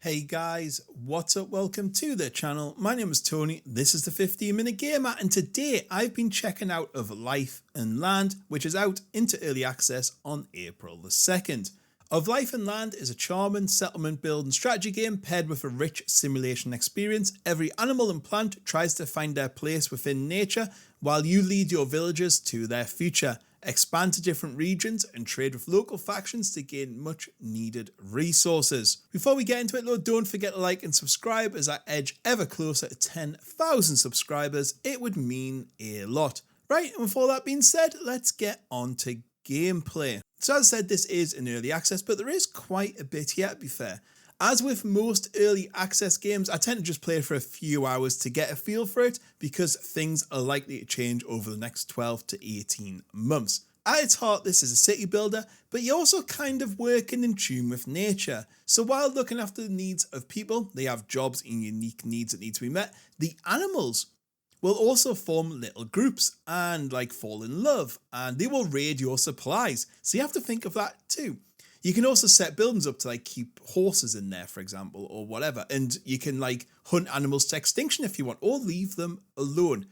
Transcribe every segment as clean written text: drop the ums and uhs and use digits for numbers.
Hey guys, what's up? Welcome to the channel. My name is Tony. This is the 15-Minute Gamer, and today I've been checking out Of Life and Land, which is out into early access on April the 2nd. Of Life and Land is a charming settlement building strategy game paired with a rich simulation experience. Every animal and plant tries to find their place within nature while you lead your villagers to their future. Expand to different regions and trade with local factions to gain much needed resources. Before we get into it though, don't forget to like and subscribe as I edge ever closer to 10,000 subscribers. It would mean a lot. Right, and with all that being said, let's get on to gameplay. So as I said, this is in early access, but there is quite a bit here to be fair. As with most early access games, I tend to just play for a few hours to get a feel for it because things are likely to change over the next 12 to 18 months. At its heart, this is a city builder, but you're also kind of working in tune with nature. So while looking after the needs of people, they have jobs and unique needs that need to be met, the animals will also form little groups and fall in love, and they will raid your supplies. So you have to think of that too. You can also set buildings up to keep horses in there, for example, or whatever. And you can hunt animals to extinction if you want, or leave them alone.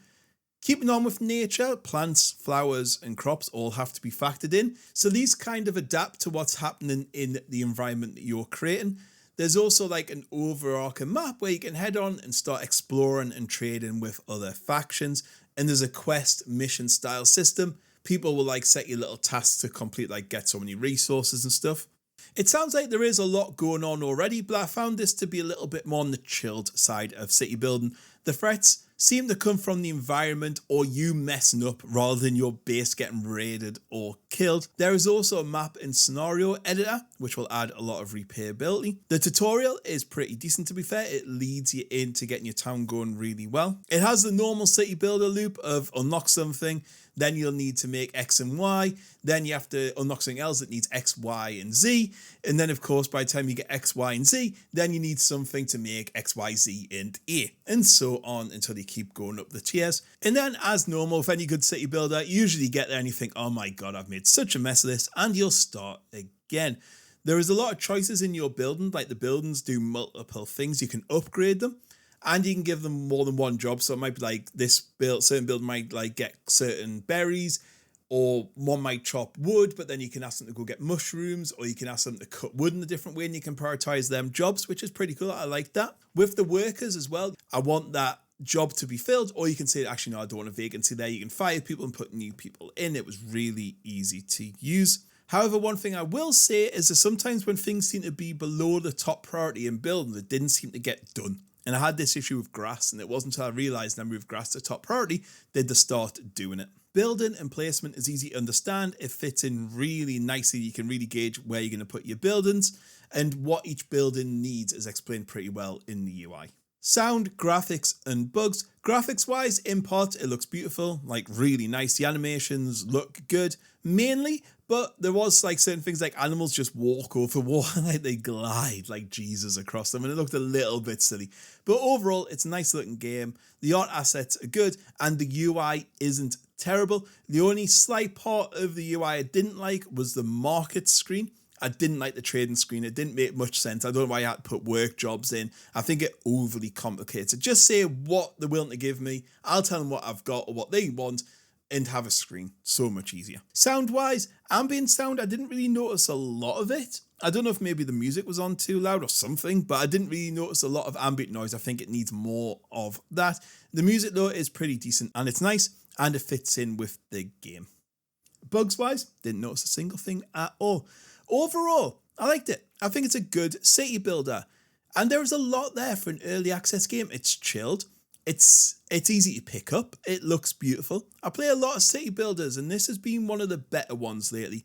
Keeping on with nature, plants, flowers, and crops all have to be factored in. So these kind of adapt to what's happening in the environment that you're creating. There's also an overarching map where you can head on and start exploring and trading with other factions. And there's a quest mission style system. People will set you little tasks to complete, get so many resources and stuff. It sounds like there is a lot going on already, but I found this to be a little bit more on the chilled side of city building. The threats seem to come from the environment or you messing up rather than your base getting raided or killed. There is also a map and scenario editor, which will add a lot of replayability. The tutorial is pretty decent to be fair. It leads you into getting your town going really well. It has the normal city builder loop of unlock something, then you'll need to make X and Y, then you have to unlock something else that needs X, Y, and Z, and then of course by the time you get X, Y, and Z, then you need something to make X, Y, Z, and A, and so on until you keep going up the tiers. And then as normal with any good city builder, you usually get there and you think, oh my god, I've made such a mess of this, and you'll start again. There is a lot of choices in your building, the buildings do multiple things, you can upgrade them, and you can give them more than one job. So it might be this build, certain build might get certain berries, or one might chop wood, but then you can ask them to go get mushrooms, or you can ask them to cut wood in a different way, and you can prioritize them jobs, which is pretty cool. I like that. With the workers as well, I want that job to be filled, or you can say, actually, no, I don't want a vacancy there. You can fire people and put new people in. It was really easy to use. However, one thing I will say is that sometimes when things seem to be below the top priority in building, it didn't seem to get done. And I had this issue with grass, and it wasn't until I realised I moved grass to top priority did they start doing it. Building and placement is easy to understand. It fits in really nicely. You can really gauge where you're going to put your buildings, and what each building needs is explained pretty well in the UI. Sound, graphics, and bugs. Graphics wise, in parts, it looks beautiful, really nice. The animations look good, mainly, but there was certain things animals just walk over water, they glide like Jesus across them, and it looked a little bit silly. But overall, it's a nice looking game. The art assets are good, and the UI isn't terrible. The only slight part of the UI I didn't like was the market screen. I didn't like the trading screen. It didn't make much sense. I don't know why I had to put work jobs in. I think it overly complicates it. Just say what they're willing to give me. I'll tell them what I've got or what they want and have a screen. So much easier. Sound-wise, ambient sound, I didn't really notice a lot of it. I don't know if maybe the music was on too loud or something, but I didn't really notice a lot of ambient noise. I think it needs more of that. The music, though, is pretty decent and it's nice and it fits in with the game. Bugs-wise, didn't notice a single thing at all. Overall, I liked it. I think it's a good city builder. And there is a lot there for an early access game. It's chilled. It's easy to pick up. It looks beautiful. I play a lot of city builders, and this has been one of the better ones lately.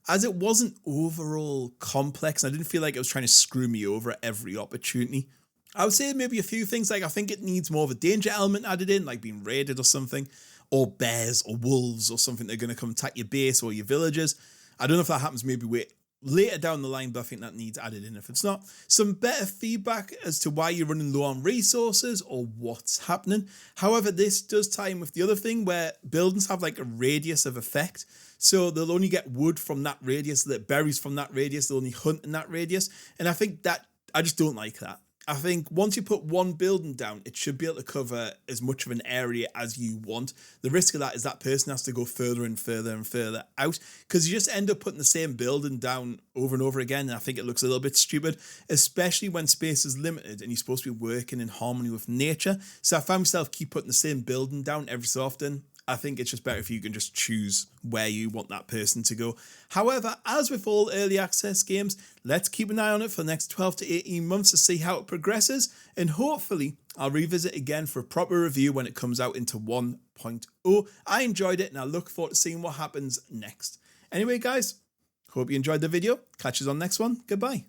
As it wasn't overall complex, I didn't feel like it was trying to screw me over at every opportunity. I would say maybe a few things, I think it needs more of a danger element added in, being raided or something, or bears or wolves or something that are going to come attack your base or your villagers. I don't know if that happens maybe later down the line, but I think that needs added in if it's not. Some better feedback as to why you're running low on resources or what's happening. However, this does tie in with the other thing where buildings have a radius of effect. So they'll only get wood from that radius, berries from that radius, they'll only hunt in that radius. And I think that I just don't like that. I think once you put one building down, it should be able to cover as much of an area as you want. The risk of that is that person has to go further and further and further out, because you just end up putting the same building down over and over again. And I think it looks a little bit stupid, especially when space is limited and you're supposed to be working in harmony with nature. So I found myself keep putting the same building down every so often. I think it's just better if you can just choose where you want that person to go. However, as with all early access games, let's keep an eye on it for the next 12 to 18 months to see how it progresses, and hopefully I'll revisit again for a proper review when it comes out into 1.0. I enjoyed it and I look forward to seeing what happens next. Anyway guys, hope you enjoyed the video. Catch us on the next one. Goodbye.